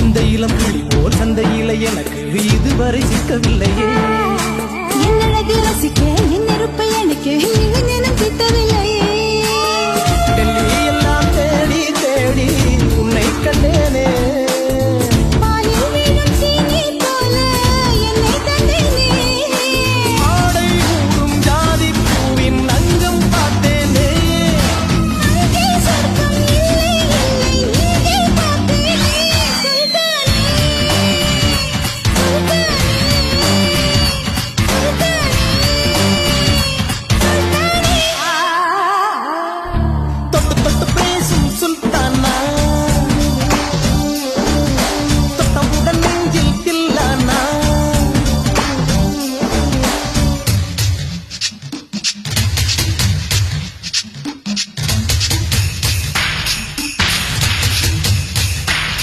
இந்த இளம் கிளி போல் சந்தையில எனக்கு இதுவரை சிக்கவில்லையே. என்னழகு ரசிக்க என் நெருப்பை எனக்கு திட்டவில்லையே.